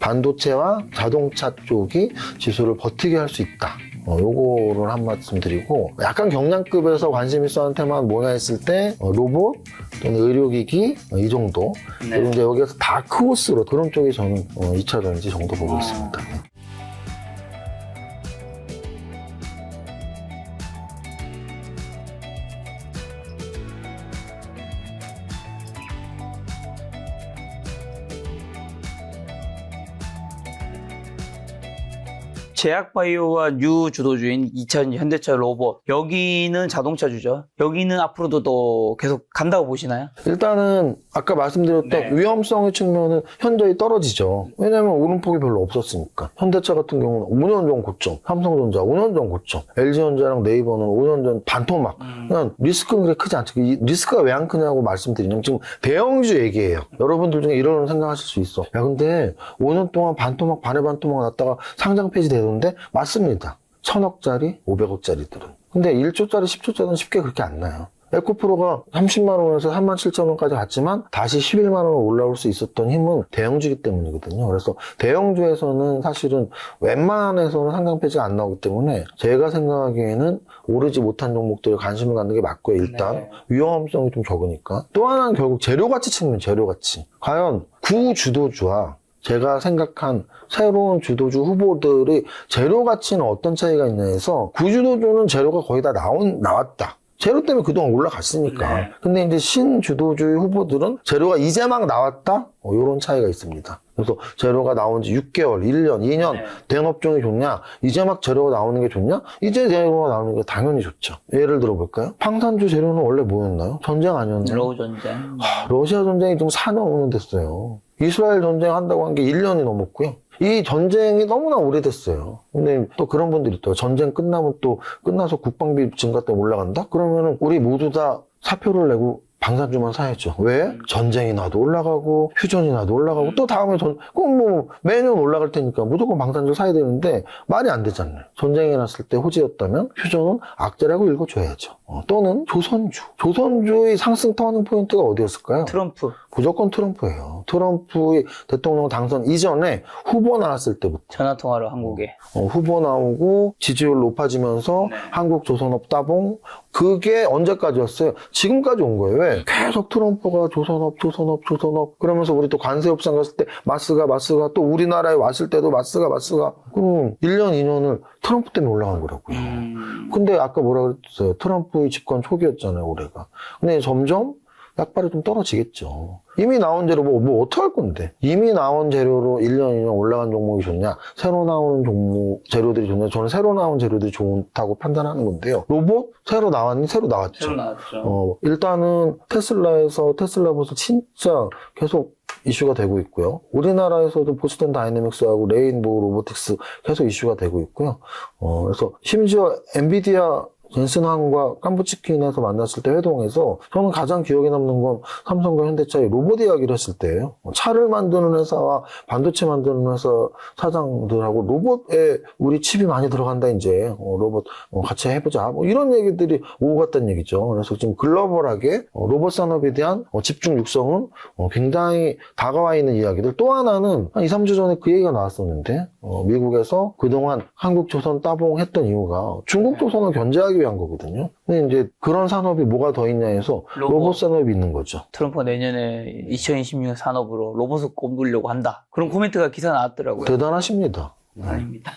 반도체와 자동차 쪽이 지수를 버티게 할 수 있다. 요거를 한 말씀 드리고, 약간 경량급에서 관심 있어 하는 테마는 뭐냐 했을 때 로봇 또는 의료기기 이 정도. 네. 그리고 이제 여기에서 다크호스로 그런 쪽이 저는 2차 전지 정도 보고 있습니다. 제약바이오가 뉴 주도주인 2000 현대차 로봇, 여기는 자동차주죠. 여기는 앞으로도 또 계속 간다고 보시나요? 일단은 아까 말씀드렸던 네. 위험성의 측면은 현저히 떨어지죠. 왜냐하면 오름폭이 별로 없었으니까. 현대차 같은 경우는 5년 전 고점, 삼성전자 5년 전 고점, LG전자랑 네이버는 5년 전 반토막. 그냥 리스크는 그렇게 크지 않죠. 이 리스크가 왜 안 크냐고 말씀드리냐면 지금 대형주 얘기예요. 여러분들 중에 이런 생각하실 수 있어. 야 근데 5년 동안 반토막 반의 반토막 났다가 상장 폐지 되던데 맞습니다. 1000억짜리, 500억짜리들은. 근데 1조짜리, 10조짜리는 쉽게 그렇게 안 나요. 에코프로가 30만 원에서 37,000원까지 갔지만 다시 11만 원으로 올라올 수 있었던 힘은 대형주이기 때문이거든요. 그래서 대형주에서는 사실은 웬만해서는 상장 폐지가 안 나오기 때문에 제가 생각하기에는 오르지 못한 종목들에 관심을 갖는 게 맞고요. 일단 네. 위험성이 좀 적으니까. 또 하나는 결국 재료가치 측면, 재료가치. 과연 구주도주와 제가 생각한 새로운 주도주 후보들의 재료 가치는 어떤 차이가 있냐 해서 구주도주는 재료가 거의 다 나왔다. 재료 때문에 그동안 올라갔으니까. 네. 근데 이제 신주도주의 후보들은 재료가 이제 막 나왔다? 이런 차이가 있습니다. 그래서 재료가 나온 지 6개월, 1년, 2년 네. 된 업종이 좋냐? 이제 막 재료가 나오는 게 좋냐? 이제 재료가 나오는 게 당연히 좋죠. 예를 들어볼까요? 방산주 재료는 원래 뭐였나요? 전쟁 아니었나요? 러우 전쟁. 러시아 전쟁이 지금 4년 오래됐어요. 이스라엘 전쟁 한다고 한 게 1년이 넘었고요. 이 전쟁이 너무나 오래됐어요. 근데 또 그런 분들이 있어요. 전쟁 끝나면 또 끝나서 국방비 증가 때문에 올라간다? 그러면은 우리 모두 다 사표를 내고 방산주만 사야죠. 왜? 전쟁이 나도 올라가고 휴전이 나도 올라가고 또 다음에 그럼 뭐 매년 올라갈 테니까 무조건 방산주 사야 되는데 말이 안 되잖아요. 전쟁이 났을 때 호재였다면 휴전은 악재라고 읽어줘야죠. 또는 조선주. 조선주의 상승 터닝 포인트가 어디였을까요? 트럼프. 무조건 트럼프예요. 트럼프의 대통령 당선 이전에 후보 나왔을 때부터 전화통화로 한국에. 후보 나오고 지지율 높아지면서 네. 한국 조선업 따봉 그게 언제까지였어요? 지금까지 온 거예요. 왜? 계속 트럼프가 조선업 그러면서 우리 또 관세 협상 갔을 때 마스가 또 우리나라에 왔을 때도 마스가 그럼 1년 2년을 트럼프 때문에 올라간 거라고요. 근데 아까 뭐라 그랬어요? 트럼프의 집권 초기였잖아요, 올해가. 근데 점점 약발이 좀 떨어지겠죠. 이미 나온 재료 뭐 어떡할 건데. 이미 나온 재료로 1년, 2년 올라간 종목이 좋냐? 새로 나오는 재료들이 좋냐? 저는 새로 나온 재료들이 좋다고 판단하는 건데요. 로봇? 새로 나왔니? 새로 나왔죠. 새로 나왔죠. 일단은 테슬라에서 테슬라 버스 진짜 계속 이슈가 되고 있고요. 우리나라에서도 보스턴 다이내믹스하고 레인보우 로보틱스 계속 이슈가 되고 있고요. 그래서 심지어 엔비디아 젠슨항과 깜부치킨에서 만났을 때 회동에서 저는 가장 기억에 남는 건 삼성과 현대차의 로봇 이야기를 했을 때예요. 차를 만드는 회사와 반도체 만드는 회사 사장들하고 로봇에 우리 칩이 많이 들어간다 이제 로봇 같이 해보자 뭐 이런 얘기들이 오고 갔다는 얘기죠. 그래서 지금 글로벌하게 로봇 산업에 대한 집중 육성은 굉장히 다가와 있는 이야기들. 또 하나는 한 2, 3주 전에 그 얘기가 나왔었는데 미국에서 그동안 한국 조선 따봉했던 이유가 중국 조선을 견제하기 위한 거거든요. 근데 이제 그런 산업이 뭐가 더 있냐 해서 로봇 산업이 있는 거죠. 트럼프가 내년에 2026년 산업으로 로봇을 꼽으려고 한다. 그런 코멘트가 기사 나왔더라고요. 대단하십니다. 아닙니다.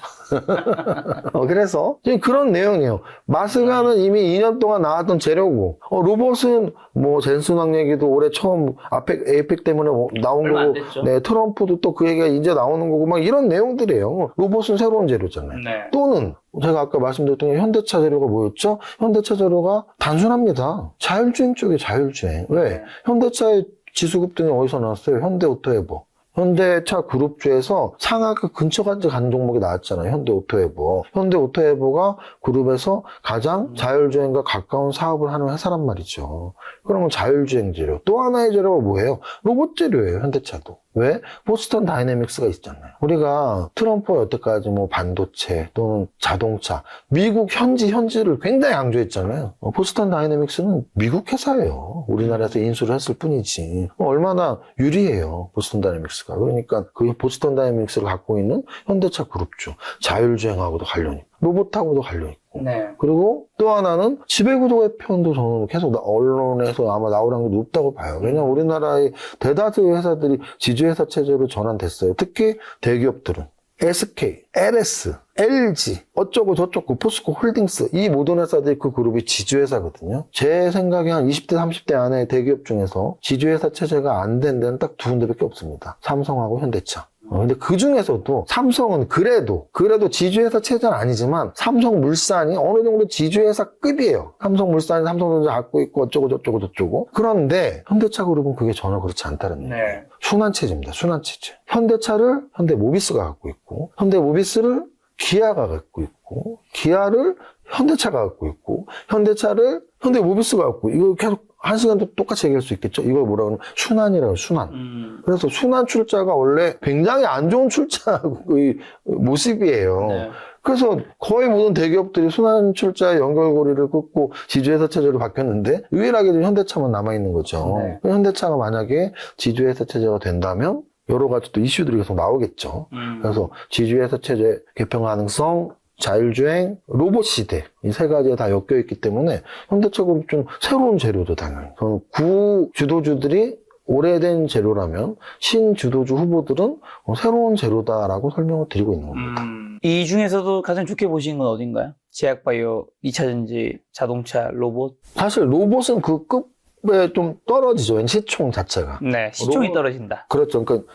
그래서 지금 그런 내용이에요. 마스가는 이미 2년 동안 나왔던 재료고 로봇은 뭐 젠슨왕 얘기도 올해 처음 에이펙 때문에 나온 얼마 안 거고 됐죠. 네, 트럼프도 또 그 얘기가 이제 나오는 거고 막 이런 내용들이에요. 로봇은 새로운 재료잖아요. 네. 또는 제가 아까 말씀드렸던 현대차 재료가 뭐였죠? 현대차 재료가 단순합니다. 자율주행 쪽에 자율주행. 왜? 네. 현대차의 지수급등이 어디서 나왔어요? 현대오토에버. 현대차 그룹주에서 상하가 근처까지 가는 종목이 나왔잖아요. 현대오토에버. 현대오토에버가 그룹에서 가장 자율주행과 가까운 사업을 하는 회사란 말이죠. 그러면 자율주행 재료. 또 하나의 재료가 뭐예요? 로봇 재료예요. 현대차도. 왜? 보스턴 다이내믹스가 있잖아요. 우리가 트럼프가 여태까지 뭐 반도체 또는 자동차, 미국 현지를 굉장히 강조했잖아요. 보스턴 다이내믹스는 미국 회사예요. 우리나라에서 인수를 했을 뿐이지. 얼마나 유리해요, 보스턴 다이내믹스가. 그러니까 그 보스턴 다이내믹스를 갖고 있는 현대차 그룹주, 자율주행하고도 관련이 있고, 로봇하고도 관련이 있고. 네. 그리고 또 하나는 지배구도의 표현도 저는 계속 언론에서 아마 나오는 게 높다고 봐요. 왜냐하면 우리나라의 대다수의 회사들이 지주회사 체제로 전환됐어요. 특히 대기업들은 SK, LS, LG, 어쩌고 저쩌고, 포스코 홀딩스, 이 모든 회사들이 그 그룹이 지주회사거든요. 제 생각에 한 20대, 30대 안에 대기업 중에서 지주회사 체제가 안 된 데는 딱 두 군데밖에 없습니다. 삼성하고 현대차. 근데 그 중에서도 삼성은 그래도 지주회사 체제는 아니지만 삼성물산이 어느 정도 지주회사급이에요. 삼성물산이 삼성전자 갖고 있고 어쩌고 저쩌고. 그런데 현대차 그룹은 그게 전혀 그렇지 않다는 얘기예요. 네. 순환체제입니다. 순환체제. 현대차를 현대모비스가 갖고 있고, 현대모비스를 기아가 갖고 있고, 기아를 현대차가 갖고 있고, 현대차를 현대모비스가 갖고, 이거 계속 한 시간도 똑같이 얘기할 수 있겠죠? 이걸 뭐라 그러면 순환이라고, 순환. 그래서 순환 출자가 원래 굉장히 안 좋은 출자의 모습이에요. 네. 그래서 거의 모든 대기업들이 순환 출자의 연결고리를 끊고 지주회사 체제로 바뀌었는데 유일하게 좀 현대차만 남아있는 거죠. 네. 현대차가 만약에 지주회사 체제가 된다면 여러 가지 또 이슈들이 계속 나오겠죠. 그래서 지주회사 체제 개편 가능성, 자율주행, 로봇 시대 이 세 가지에 다 엮여있기 때문에 현대차 그룹 좀 새로운 재료도 당연히. 저는 구주도주들이 오래된 재료라면 신주도주 후보들은 새로운 재료다라고 설명을 드리고 있는 겁니다. 이 중에서도 가장 좋게 보시는 건 어딘가요? 제약바이오, 2차전지, 자동차, 로봇? 사실 로봇은 그 급에 좀 떨어지죠. 시총 자체가. 네, 시총이 로봇- 떨어진다. 그렇죠. 그러니까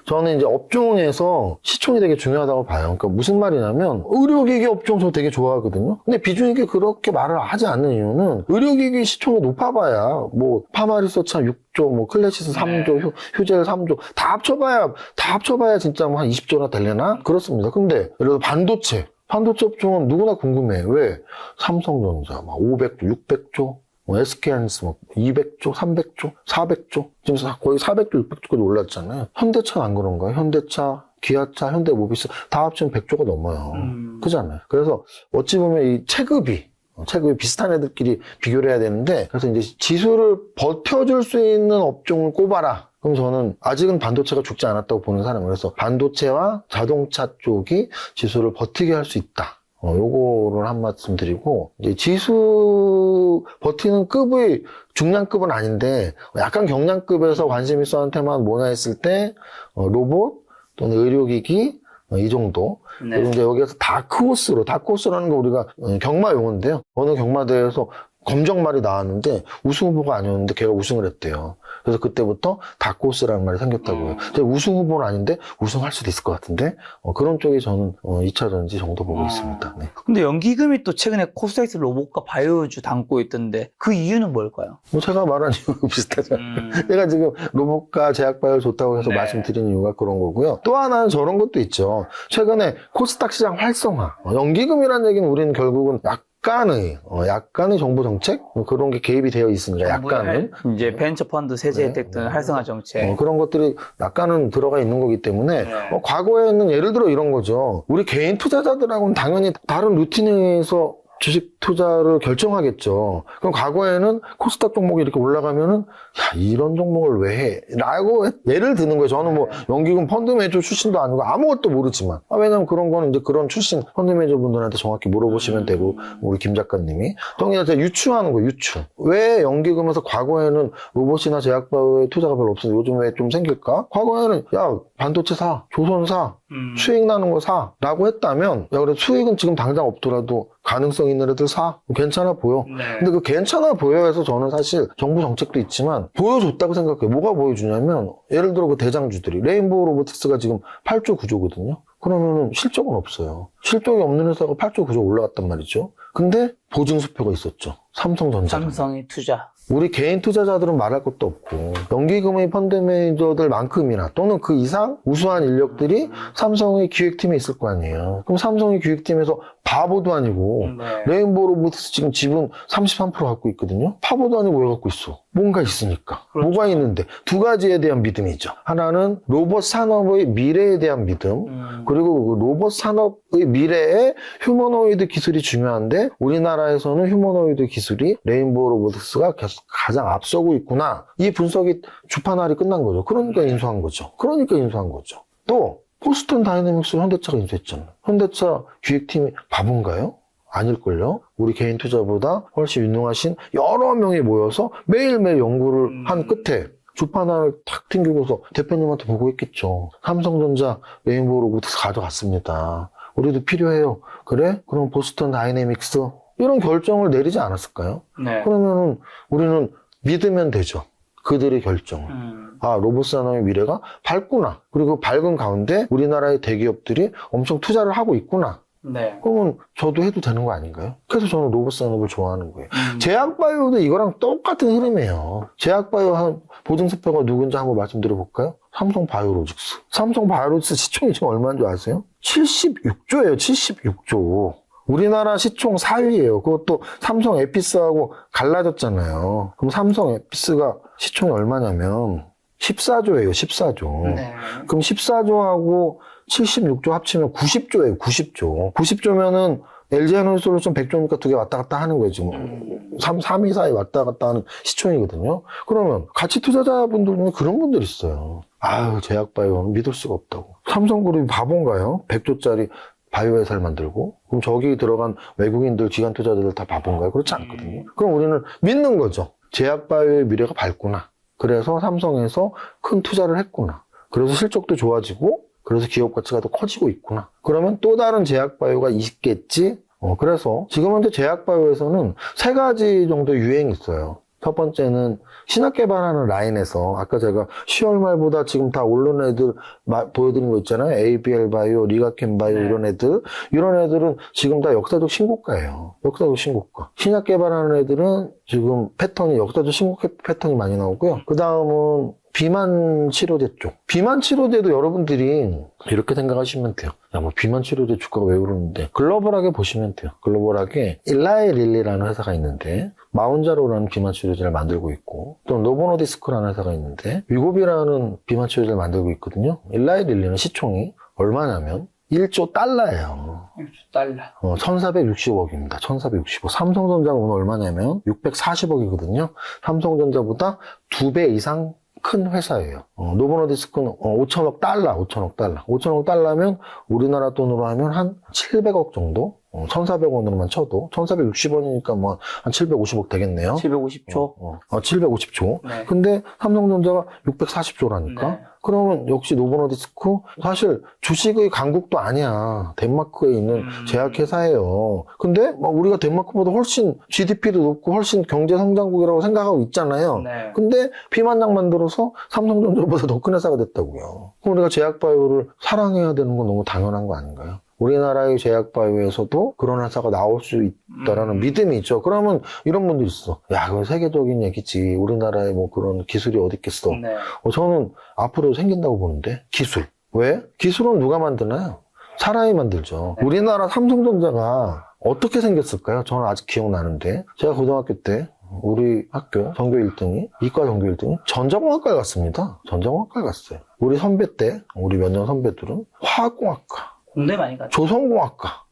저는 이제 업종에서 시총이 되게 중요하다고 봐요. 그러니까 무슨 말이냐면 의료기기 업종 저 되게 좋아하거든요. 근데 비중있게 그렇게 말을 하지 않는 이유는 의료기기 시총이 높아봐야 뭐 파마리서치 한 6조, 뭐 클래시스 3조, 휴젤 3조 다 합쳐봐야 진짜 뭐 한 20조나 되려나? 그렇습니다. 근데 예를 들어 반도체 업종은 누구나 궁금해. 왜? 삼성전자 막 500조, 600조, 뭐 SK하이닉스 뭐 200조, 300조, 400조, 지금 거의 400조, 600조까지 올랐잖아요. 현대차는 안 그런가요? 현대차, 기아차, 현대모비스 다 합치면 100조가 넘어요. 그잖아요. 그래서 어찌 보면 이 체급이 비슷한 애들끼리 비교를 해야 되는데, 그래서 이제 지수를 버텨줄 수 있는 업종을 꼽아라. 그럼 저는 아직은 반도체가 죽지 않았다고 보는 사람이에요. 그래서 반도체와 자동차 쪽이 지수를 버티게 할 수 있다. 요거를 한 말씀 드리고, 이제 지수 버티는 급의 중량급은 아닌데, 약간 경량급에서 관심 있어 하는 테마는 뭐나 했을 때, 로봇 또는 의료기기, 이 정도. 네. 그리고 이제 여기에서 다크호스라는 거 우리가 경마 용어인데요. 어느 경마대회에서 검정말이 나왔는데 우승 후보가 아니었는데 걔가 우승을 했대요. 그래서 그때부터 다크호스라는 말이 생겼다고요. 우승 후보는 아닌데 우승할 수도 있을 것 같은데 그런 쪽이 저는 2차전지 정도 보고 있습니다. 네. 근데 연기금이 또 최근에 코스닥에서 로봇과 바이오주 담고 있던데 그 이유는 뭘까요? 뭐 제가 말한 이유가 비슷하잖아요. 제가 지금 로봇과 제약바이오 좋다고 해서 네. 말씀드린 이유가 그런 거고요. 또 하나는 저런 것도 있죠. 최근에 코스닥 시장 활성화. 연기금이라는 얘기는 우리는 결국은 약간의 정부 정책? 뭐 그런 게 개입이 되어 있습니다. 약간은. 이제 벤처 펀드 세제 네. 혜택 등 활성화 정책. 그런 것들이 약간은 들어가 있는 거기 때문에 네. 과거에는 예를 들어 이런 거죠. 우리 개인 투자자들하고는 당연히 다른 루틴에서 주식 투자를 결정하겠죠. 그럼 과거에는 코스닥 종목이 이렇게 올라가면은 야 이런 종목을 왜 해? 라고 예를 드는 거예요. 저는 뭐 연기금 펀드 매니저 출신도 아니고 아무것도 모르지만 왜냐면 그런 거는 이제 그런 출신 펀드 매니저 분들한테 정확히 물어보시면 되고 우리 김 작가님이 동일하게 유추하는 거예요. 유추. 왜 연기금에서 과거에는 로봇이나 제약바이오에 투자가 별로 없었는데 요즘 왜 좀 생길까? 과거에는 야 반도체 사, 조선 사, 수익 나는 거 사 라고 했다면 야 그래 수익은 지금 당장 없더라도 가능성 있는 애들 사. 괜찮아 보여. 네. 근데 그 괜찮아 보여 해서 저는 사실 정부 정책도 있지만 보여줬다고 생각해요. 뭐가 보여주냐면 예를 들어 그 대장주들이 레인보우 로보틱스가 지금 8조 구조거든요. 그러면은 실적은 없어요. 실적이 없는 회사가 8조 구조 올라갔단 말이죠. 근데 보증수표가 있었죠. 삼성전자. 삼성의 투자. 우리 개인 투자자들은 말할 것도 없고 연기금의 펀드 매니저들만큼이나 또는 그 이상 우수한 인력들이 삼성의 기획팀에 있을 거 아니에요. 그럼 삼성의 기획팀에서 바보도 아니고 레인보우 로보틱스 지금 지분 33% 갖고 있거든요. 바보도 아니고 왜 갖고 있어? 뭔가 있으니까. 그렇죠. 뭐가 있는데 두 가지에 대한 믿음이죠. 하나는 로봇 산업의 미래에 대한 믿음, 그리고 그 로봇 산업의 미래에 휴머노이드 기술이 중요한데 우리나라에서는 휴머노이드 기술이 레인보우 로보틱스가 가장 앞서고 있구나. 이 분석이 주판알이 끝난 거죠. 그러니까 인수한 거죠. 또 보스턴 다이내믹스 현대차가 인수했잖아요. 현대차 기획팀이 바본가요? 아닐걸요? 우리 개인 투자보다 훨씬 유능하신 여러 명이 모여서 매일매일 연구를 한 끝에 주판알을 탁 튕기고서 대표님한테 보고 있겠죠. 삼성전자 레인보우 로보틱스 가져갔습니다. 우리도 필요해요. 그래? 그럼 보스턴 다이내믹스 이런 결정을 내리지 않았을까요? 네. 그러면은 우리는 믿으면 되죠. 그들의 결정을. 아, 로봇 산업의 미래가 밝구나. 그리고 밝은 가운데 우리나라의 대기업들이 엄청 투자를 하고 있구나. 네. 그러면 저도 해도 되는 거 아닌가요? 그래서 저는 로봇 산업을 좋아하는 거예요. 제약바이오도 이거랑 똑같은 흐름이에요. 제약바이오 한 보증수표가 누군지 한번 말씀드려 볼까요? 삼성바이오로직스. 삼성바이오로직스 시총이 지금 얼마인 줄 아세요? 76조예요. 76조. 우리나라 시총 4위예요. 그것도 삼성 에피스하고 갈라졌잖아요. 그럼 삼성 에피스가 시총이 얼마냐면 14조예요. 14조. 네. 그럼 14조하고 76조 합치면 90조예요. 90조. 90조면은 LG에너지솔루션 100조니까 두 개 왔다 갔다 하는 거예요. 지금 3위 사이 왔다 갔다 하는 시총이거든요. 그러면 가치 투자자분들 중에 그런 분들 있어요. 아유, 제약바이오는 믿을 수가 없다고. 삼성그룹이 바본가요? 100조짜리 바이오 회사를 만들고 그럼 저기 들어간 외국인들 기관 투자자들 다 바본가요? 그렇지 않거든요. 그럼 우리는 믿는 거죠. 제약바이오의 미래가 밝구나. 그래서 삼성에서 큰 투자를 했구나. 그래서 실적도 좋아지고 그래서 기업 가치가 더 커지고 있구나. 그러면 또 다른 제약바이오가 있겠지? 그래서 지금 현재 제약바이오에서는 3가지 정도 유행이 있어요. 첫 번째는 신약 개발하는 라인에서 아까 제가 10월 말보다 지금 다 오른 애들 보여드린 거 있잖아요. ABL 바이오, 리가켄 바이오 이런 애들은 지금 다 역사적 신고가예요. 역사적 신고가. 신약 개발하는 애들은 지금 패턴이 역사적 신고가 패턴이 많이 나오고요. 그 다음은 비만 치료제 쪽. 비만 치료제도 여러분들이 이렇게 생각하시면 돼요. 야, 뭐 비만 치료제 주가가 왜 오르는데? 글로벌하게 보시면 돼요. 글로벌하게 일라이 릴리라는 회사가 있는데 마운자로라는 비만 치료제를 만들고 있고 또 노보노디스크라는 회사가 있는데 위고비라는 비만 치료제를 만들고 있거든요. 일라이 릴리는 시총이 얼마냐면 1조 달러예요. 1조 달러. 1460억입니다. 1460억. 삼성전자가 오늘 얼마냐면 640억이거든요. 삼성전자보다 2배 이상 큰 회사예요. 노보노디스크는 5천억 달러면 우리나라 돈으로 하면 한 700억 정도? 1,400원으로만 쳐도 1,460원이니까 뭐 한 750억 되겠네요. 750조. 750조. 네. 근데 삼성전자가 640조라니까. 네. 그러면 역시 노보노디스크 사실 주식의 강국도 아니야. 덴마크에 있는 제약회사예요. 근데 막 우리가 덴마크보다 훨씬 GDP도 높고 훨씬 경제성장국이라고 생각하고 있잖아요. 네. 근데 피만장 만들어서 삼성전자보다 더 큰 회사가 됐다고요. 그럼 우리가 제약바이오를 사랑해야 되는 건 너무 당연한 거 아닌가요? 우리나라의 제약바이오에서도 그런 회사가 나올 수 있다라는 믿음이 있죠. 그러면 이런 분들 있어. 야, 그건 세계적인 얘기지. 우리나라에 뭐 그런 기술이 어디 있겠어. 네. 저는 앞으로 생긴다고 보는데. 기술. 왜? 기술은 누가 만드나요? 사람이 만들죠. 네. 우리나라 삼성전자가 어떻게 생겼을까요? 저는 아직 기억나는데. 제가 고등학교 때 우리 학교 전교 1등이, 이과 전교 1등이 전자공학과에 갔습니다. 전자공학과에 갔어요. 우리 선배 때, 우리 몇 년 선배들은 화학공학과, 공대 많이 갔죠. 조선공학과.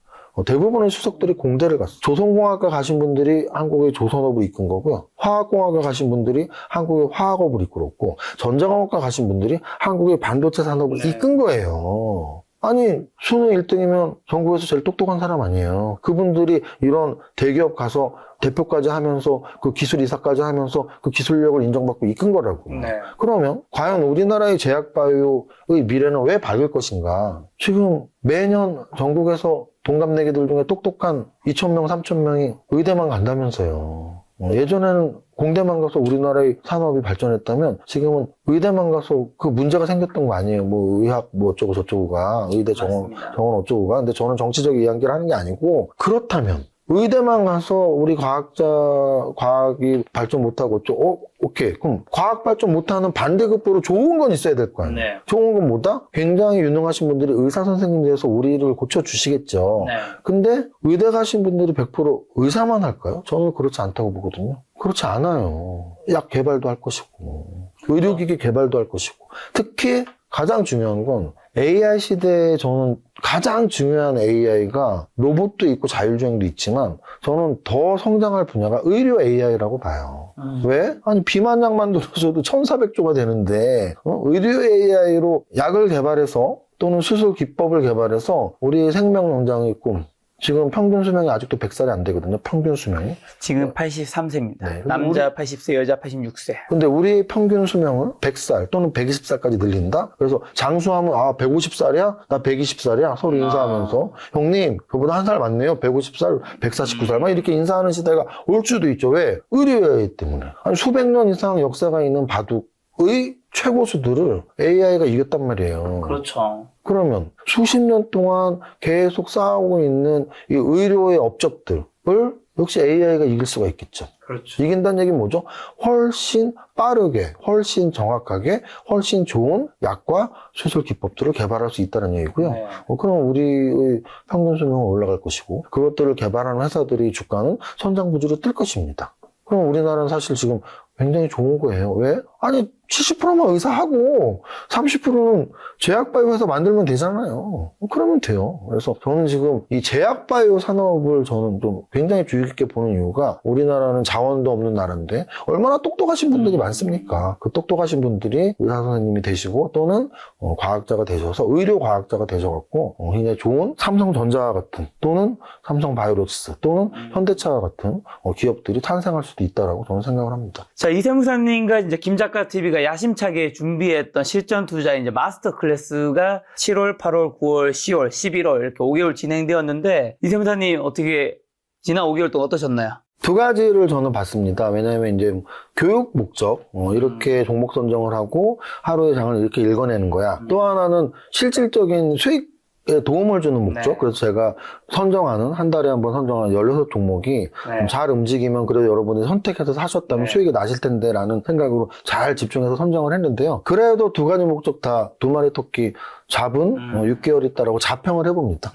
대부분의 수석들이 공대를 갔어요. 조선공학과 가신 분들이 한국의 조선업을 이끈 거고요. 화학공학과 가신 분들이 한국의 화학업을 이끌었고, 전자공학과 가신 분들이 한국의 반도체 산업을 네. 이끈 거예요. 아니, 수능 1등이면 전국에서 제일 똑똑한 사람 아니에요. 그분들이 이런 대기업 가서 대표까지 하면서 그 기술 이사까지 하면서 그 기술력을 인정받고 이끈 거라고요. 네. 그러면 과연 우리나라의 제약바이오의 미래는 왜 밝을 것인가? 지금 매년 전국에서 동갑내기들 중에 똑똑한 2,000명, 3,000명이 의대만 간다면서요. 예전에는 공대만 가서 우리나라의 산업이 발전했다면 지금은 의대만 가서 그 문제가 생겼던 거 아니에요. 뭐 의학 뭐 어쩌고 저쩌고가 의대 정원 맞습니다. 어쩌고가. 근데 저는 정치적 이야기를 하는 게 아니고 그렇다면 의대만 가서 우리 과학이 발전 못하고 오케이. 그럼 과학 발전 못하는 반대급부로 좋은 건 있어야 될 거 아니에요. 네. 좋은 건 뭐다? 굉장히 유능하신 분들이 의사 선생님들에서 우리를 고쳐주시겠죠. 네. 근데 의대 가신 분들이 100% 의사만 할까요? 저는 그렇지 않다고 보거든요. 그렇지 않아요. 약 개발도 할 것이고, 의료기기 개발도 할 것이고, 특히 가장 중요한 건 AI 시대에 저는 가장 중요한 AI가 로봇도 있고 자율주행도 있지만 저는 더 성장할 분야가 의료 AI라고 봐요. 왜? 아니 비만약 만들어서도 1400조가 되는데 의료 AI로 약을 개발해서 또는 수술 기법을 개발해서 우리 생명연장의 꿈 지금 평균 수명이 아직도 100살이 안 되거든요. 평균 수명이. 지금 83세입니다. 네. 남자 80세, 여자 86세. 근데 우리 평균 수명을 100살 또는 120살까지 늘린다? 그래서 장수하면 150살이야? 나 120살이야? 서로 인사하면서 형님 그보다 한 살 많네요. 150살, 149살 막 이렇게 인사하는 시대가 올 수도 있죠. 왜? 의료 AI 때문에. 아니 수백 년 이상 역사가 있는 바둑의 최고수들을 AI가 이겼단 말이에요. 그렇죠. 그러면 수십 년 동안 계속 쌓아오고 있는 이 의료의 업적들을 역시 AI가 이길 수가 있겠죠. 그렇죠. 이긴다는 얘기는 뭐죠? 훨씬 빠르게, 훨씬 정확하게, 훨씬 좋은 약과 수술 기법들을 개발할 수 있다는 얘기고요. 네. 그럼 우리의 평균 수명은 올라갈 것이고 그것들을 개발하는 회사들의 주가는 선장부지로 뜰 것입니다. 그럼 우리나라는 사실 지금 굉장히 좋은 거예요. 왜? 아니 70%만 의사하고 30%는 제약바이오 회사 만들면 되잖아요. 그러면 돼요. 그래서 저는 지금 이 제약바이오 산업을 저는 좀 굉장히 주의 깊게 보는 이유가 우리나라는 자원도 없는 나라인데 얼마나 똑똑하신 분들이 많습니까? 그 똑똑하신 분들이 의사 선생님이 되시고 또는 과학자가 되셔서 의료과학자가 되셔갖고 굉장히 좋은 삼성전자 같은 또는 삼성바이오로직스 또는 현대차 같은 기업들이 탄생할 수도 있다라고 저는 생각을 합니다. 자, 이세무사님과 이제 김작가 TV가 야심차게 준비했던 실전 투자의 이제 마스터 클래스가 7월, 8월, 9월, 10월, 11월 이렇게 5개월 진행되었는데 이세무사님 어떻게 지난 5개월 동안 어떠셨나요? 두 가지를 저는 봤습니다. 왜냐하면 이제 교육 목적 이렇게 종목 선정을 하고 하루의 장을 이렇게 읽어내는 거야. 또 하나는 실질적인 수익 에 도움을 주는 목적. 네. 그래서 제가 선정하는 한 달에 한 번 선정하는 16종목이 네. 잘 움직이면 그래도 여러분이 선택해서 사셨다면 네. 수익이 나실 텐데 라는 생각으로 잘 집중해서 선정을 했는데요. 그래도 두 가지 목적 다 두 마리 토끼 잡은 6개월 있다라고 자평을 해봅니다.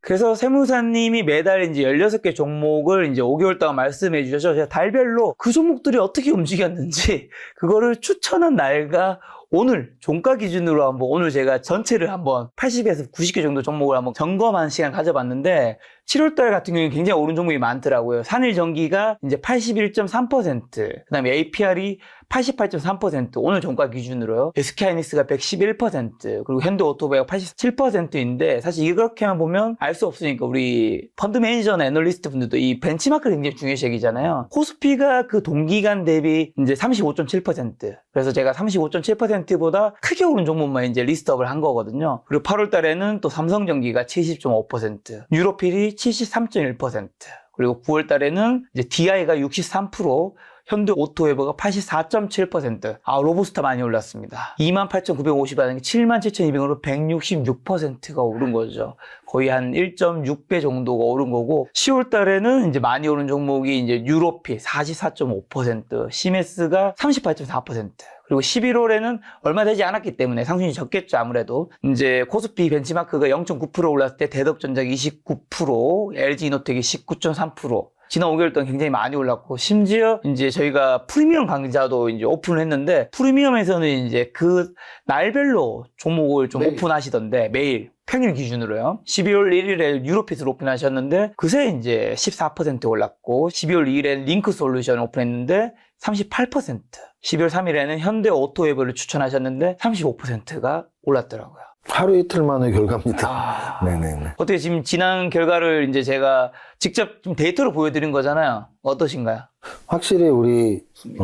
그래서 세무사님이 매달 이제 16개 종목을 이제 5개월 동안 말씀해 주셔서 제가 달별로 그 종목들이 어떻게 움직였는지 그거를 추천한 날과 오늘 종가 기준으로 한번 오늘 제가 전체를 한번 80에서 90개 정도 종목을 한번 점검하는 시간 가져봤는데 7월달 같은 경우에는 굉장히 오른 종목이 많더라고요. 산일전기가 이제 81.3%, 그 다음에 APR이 88.3%, 오늘 종가 기준으로요. SK하이닉스가 111%, 그리고 현대오토바이가 87%인데, 사실 이렇게만 보면 알 수 없으니까 우리 펀드 매니저나 애널리스트 분들도 이 벤치마크가 굉장히 중요시 여기잖아요. 코스피가 그 동기간 대비 이제 35.7%. 그래서 제가 35.7%보다 크게 오른 종목만 이제 리스트업을 한 거거든요. 그리고 8월 달에는 또 삼성전기가 70.5%, 유로필이 73.1%, 그리고 9월 달에는 이제 DI가 63%, 현대오토웨버가 84.7%. 로보스타 많이 올랐습니다. 28,950원이 77,200원으로 166%가 오른 거죠. 거의 한 1.6배 정도가 오른 거고, 10월 달에는 이제 많이 오른 종목이 이제 유로피 44.5%, 시메스가 38.4%. 그리고 11월에는 얼마 되지 않았기 때문에 상승이 적겠죠, 아무래도. 이제 코스피 벤치마크가 0.9% 올랐을 때 대덕전자기 29%, LG이노텍이 19.3%. 지난 5개월 동안 굉장히 많이 올랐고, 심지어 이제 저희가 프리미엄 강좌도 이제 오픈을 했는데, 프리미엄에서는 이제 그 날별로 종목을 좀 매일. 오픈하시던데, 매일. 평일 기준으로요. 12월 1일에 유로핏을 오픈하셨는데, 그새 이제 14% 올랐고, 12월 2일에는 링크 솔루션 오픈했는데, 38%. 12월 3일에는 현대 오토웨버를 추천하셨는데, 35%가 올랐더라고요. 하루 이틀 만의 결과입니다. 네네네. 어떻게 지금 지난 결과를 이제 제가 직접 좀 데이터로 보여드린 거잖아요. 어떠신가요? 확실히 우리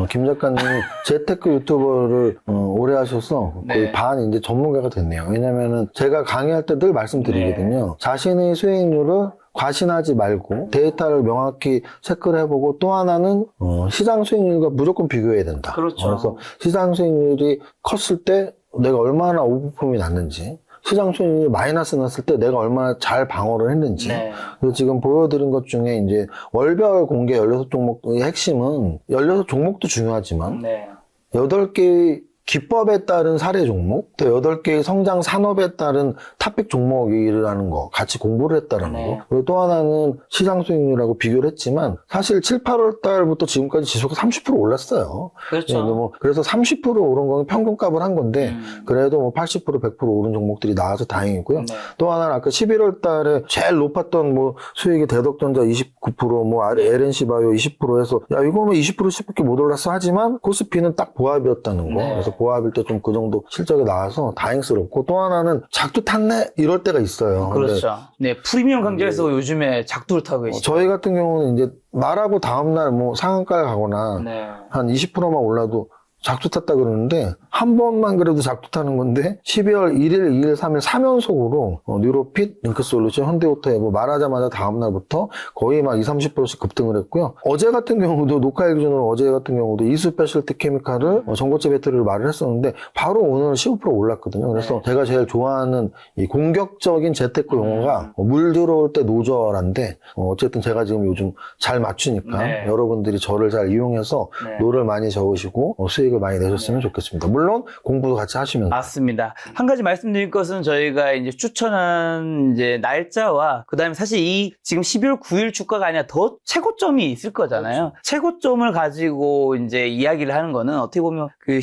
김 작가님이 재테크 유튜버를 오래 하셔서 거의 네. 반 이제 전문가가 됐네요. 왜냐면은 제가 강의할 때 늘 말씀드리거든요. 자신의 수익률을 과신하지 말고 데이터를 명확히 체크를 해보고 또 하나는 시장 수익률과 무조건 비교해야 된다. 그렇죠. 그래서 시장 수익률이 컸을 때 내가 얼마나 오버폼이 났는지, 시장 수익률이 마이너스 났을 때 내가 얼마나 잘 방어를 했는지. 네. 그래서 지금 보여드린 것 중에 이제 월별 공개 16종목의 핵심은 16종목도 중요하지만 네. 8개의 기법에 따른 사례 종목, 또 8개의 성장 산업에 따른 탑픽 종목이라는 거 같이 공부를 했다는 네. 거. 그리고 또 하나는 시장 수익률하고 비교를 했지만 사실 7, 8월 달부터 지금까지 지수가 30% 올랐어요. 그렇죠. 네, 그래서 30% 오른 건 평균값을 한 건데 그래도 뭐 80%, 100% 오른 종목들이 나와서 다행이고요. 네. 또 하나는 아까 11월 달에 제일 높았던 뭐 수익이 대덕전자 29%, 뭐 LNC 바이오 20% 해서 야 이거는 20%씩밖에 못 올랐어 하지만 코스피는 딱 보합이었다는 거. 네. 그래서 보합일 때 좀 그 정도 실적이 나와서 다행스럽고 또 하나는 작두 탔네 이럴 때가 있어요. 그렇죠. 네, 프리미엄 강좌에서 요즘에 작두를 타고 계시죠. 저희 같은 경우는 이제 말하고 다음날 뭐 상한가를 가거나 네. 한 20%만 올라도 작두 탔다 그러는데 한 번만 그래도 작두 타는 건데 12월 1일, 2일, 3일 3연속으로 뉴로핏, 링크솔루션, 현대오토에 뭐 말하자마자 다음날부터 거의 막 20, 30%씩 급등을 했고요. 어제 같은 경우도 녹화일 기준으로 어제 같은 경우도 이수페셜티 케미칼을 전고체 배터리를 말을 했었는데 바로 오늘 15% 올랐거든요. 그래서 제가 제일 좋아하는 이 공격적인 재테크 용어가 물 들어올 때 노저란데 어쨌든 제가 지금 요즘 잘 맞추니까 네. 여러분들이 저를 잘 이용해서 네. 노를 많이 저으시고 수익을 많이 내셨으면 좋겠습니다. 물론 공부도 같이 하시면서. 맞습니다. 한 가지 말씀드릴 것은 저희가 이제 추천한 이제 날짜와 그다음에 사실 이 지금 12월 9일 주가가 아니라 더 최고점이 있을 거잖아요. 그렇죠. 최고점을 가지고 이제 이야기를 하는 거는 어떻게 보면 그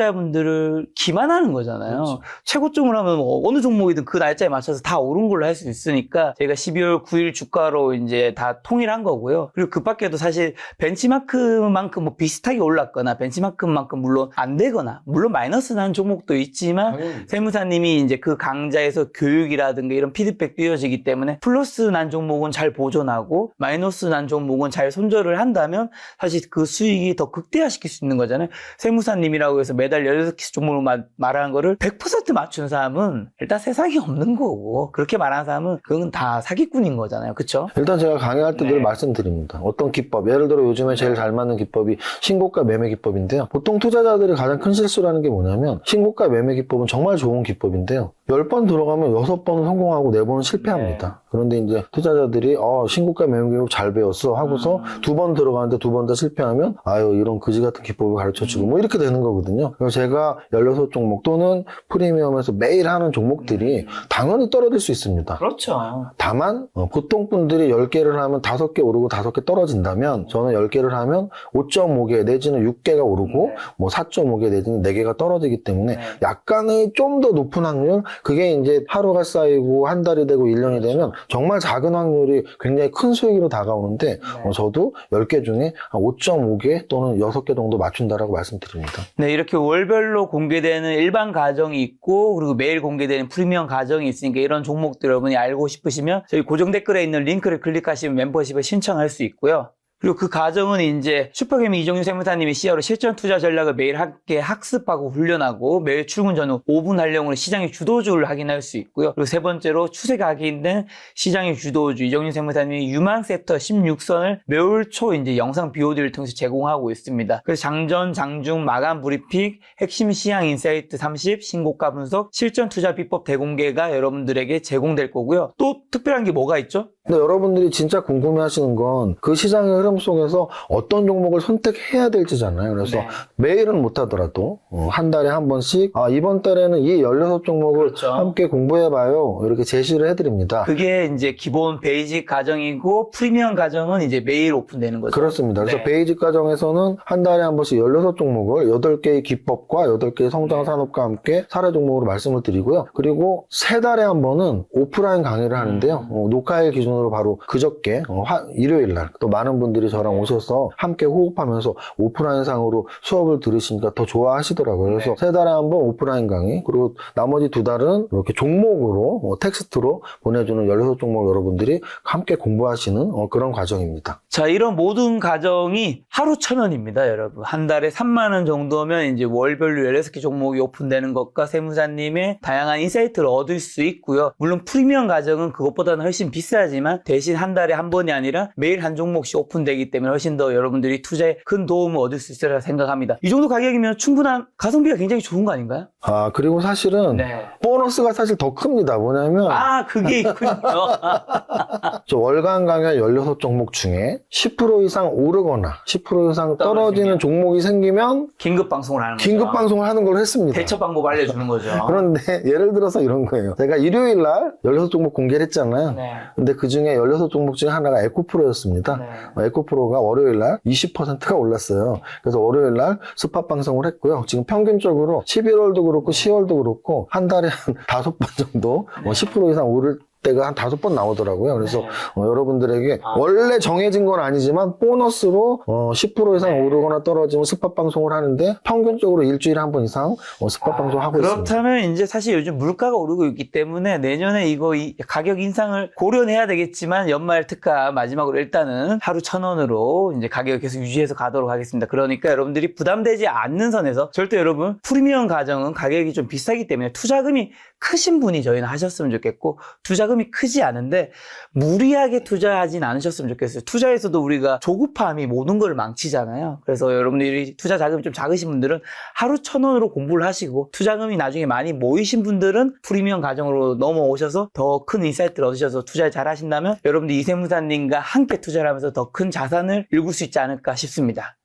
시청자분들을 기만하는 거잖아요. 그렇죠. 최고점을 하면 뭐 어느 종목이든 그 날짜에 맞춰서 다 오른 걸로 할 수 있으니까 저희가 12월 9일 주가로 이제 다 통일한 거고요. 그리고 그 밖에도 사실 벤치마크만큼 뭐 비슷하게 올랐거나 벤치마크만큼 물론 안 되거나 물론 마이너스 난 종목도 있지만 세무사님이 이제 그 강좌에서 교육이라든가 이런 피드백도 이어지기 때문에 플러스 난 종목은 잘 보존하고 마이너스 난 종목은 잘 손절을 한다면 사실 그 수익이 더 극대화시킬 수 있는 거잖아요. 세무사님이라고 해서 매달 16개 종목을 말하는 거를 100% 맞춘 사람은 일단 세상에 없는 거고 그렇게 말하는 사람은 그건 다 사기꾼인 거잖아요. 그렇죠? 일단 제가 강의할 때 늘 네. 말씀드립니다. 어떤 기법, 예를 들어 요즘에 제일 잘 맞는 기법이 신고가 매매 기법인데요. 보통 투자자들이 가장 큰 실수라는 게 뭐냐면 신고가 매매 기법은 정말 좋은 기법인데요. 10번 들어가면 6번은 성공하고 4번은 실패합니다. 그런데 이제 투자자들이 신고가 매매 기법 잘 배웠어 하고서 2번 들어가는데 2번 다 실패하면 아유 이런 그지 같은 기법을 가르쳐주고 뭐 이렇게 되는 거거든요. 그래서 제가 16종목 또는 프리미엄에서 매일 하는 종목들이 당연히 떨어질 수 있습니다. 그렇죠. 다만 보통 분들이 10개를 하면 5개 오르고 5개 떨어진다면 저는 10개를 하면 5.5개 내지는 6개가 오르고 뭐 4.5개 내지는 4개가 떨어지기 때문에 약간의 좀 더 높은 확률 그게 이제 하루가 쌓이고 한 달이 되고 1년이 되면 정말 작은 확률이 굉장히 큰 수익으로 다가오는데 저도 10개 중에 한 5.5개 또는 6개 정도 맞춘다라고 말씀드립니다. 네, 이렇게 월별로 공개되는 일반 가정이 있고 그리고 매일 공개되는 프리미엄 가정이 있으니까 이런 종목들 여러분이 알고 싶으시면 저희 고정 댓글에 있는 링크를 클릭하시면 멤버십을 신청할 수 있고요. 그리고 그 과정은 이제 슈퍼개미 이정윤 세무사님이 CEO로 실전 투자 전략을 매일 함께 학습하고 훈련하고 매일 출근 전후 5분 활용으로 시장의 주도주를 확인할 수 있고요. 그리고 세 번째로 추세 각인된 시장의 주도주 이정윤 세무사님이 유망 섹터 16선을 매월 초 이제 영상 BOD를 통해서 제공하고 있습니다. 그래서 장전, 장중, 마감 브리핑, 핵심 시향 인사이트 30, 신고가 분석, 실전 투자 비법 대공개가 여러분들에게 제공될 거고요. 또 특별한 게 뭐가 있죠? 근데 여러분들이 진짜 궁금해하시는 건 그 시장의 흐름 속에서 어떤 종목을 선택해야 될지잖아요. 그래서 매일은 못하더라도 한 달에 한 번씩 이번 달에는 이 16종목을 그렇죠. 함께 공부해봐요. 이렇게 제시를 해드립니다. 그게 이제 기본 베이직 과정이고 프리미엄 과정은 이제 매일 오픈되는 거죠. 그렇습니다. 그래서 네. 베이직 과정에서는 한 달에 한 번씩 16종목을 8개의 기법과 8개의 성장 산업과 함께 사례 종목으로 말씀을 드리고요. 그리고 3달에 한 번은 오프라인 강의를 하는데요. 녹화일 기준으로 바로 그저께 일요일 날 또 많은 분들이 저랑 오셔서 함께 호흡하면서 오프라인 상으로 수업을 들으시니까 더 좋아하시더라고요. 그래서 3달에 한 번 오프라인 강의 그리고 나머지 2달은 이렇게 종목으로 텍스트로 보내주는 16종목 여러분들이 함께 공부하시는 그런 과정입니다. 자, 이런 모든 과정이 하루 1,000원입니다, 여러분. 한 달에 3만 원 정도면 이제 월별로 16개 종목이 오픈되는 것과 세무사님의 다양한 인사이트를 얻을 수 있고요. 물론 프리미엄 과정은 그것보다는 훨씬 비싸지만 하지만 대신 한 달에 한 번이 아니라 매일 한 종목씩 오픈되기 때문에 훨씬 더 여러분들이 투자에 큰 도움을 얻을 수 있으리라 생각합니다. 이 정도 가격이면 충분한 가성비가 굉장히 좋은 거 아닌가요? 그리고 사실은 네. 보너스가 사실 더 큽니다. 뭐냐면 그게 있군요. 저 월간 강연 16종목 중에 10% 이상 오르거나 10% 이상 떨어지는 종목이 생기면 긴급 방송을 하는 거죠. 긴급 방송을 하는 걸 했습니다. 대처 방법 알려주는 거죠. 그런데 예를 들어서 이런 거예요. 제가 일요일 날 16종목 공개를 했잖아요. 네. 근데 그 중에 16종목 중에 하나가 에코프로였습니다. 네. 에코프로가 월요일 날 20%가 올랐어요. 그래서 월요일 날 스팟 방송을 했고요. 지금 평균적으로 11월도 그렇고 10월도 그렇고 한 달에 한 5번 정도 10% 이상 오를 때가 한 5번 나오더라고요. 그래서 네. 여러분들에게 원래 정해진 건 아니지만 보너스로 10% 이상 네. 오르거나 떨어지면 스팟 방송을 하는데 평균적으로 일주일에 한 번 이상 스팟 방송하고 있습니다. 그렇다면 이제 사실 요즘 물가가 오르고 있기 때문에 내년에 이 가격 인상을 고려해야 되겠지만 연말 특가 마지막으로 일단은 하루 1,000원으로 이제 가격을 계속 유지해서 가도록 하겠습니다. 그러니까 여러분들이 부담되지 않는 선에서 절대 여러분 프리미엄 가정은 가격이 좀 비싸기 때문에 투자금이 크신 분이 저희는 하셨으면 좋겠고 투자금이 크지 않은데 무리하게 투자하진 않으셨으면 좋겠어요. 투자에서도 우리가 조급함이 모든 걸 망치잖아요. 그래서 여러분들이 투자 자금이 좀 작으신 분들은 하루 1,000원으로 공부를 하시고 투자금이 나중에 많이 모이신 분들은 프리미엄 가정으로 넘어오셔서 더 큰 인사이트를 얻으셔서 투자를 잘 하신다면 여러분들 이세무사님과 함께 투자를 하면서 더 큰 자산을 일굴 수 있지 않을까 싶습니다.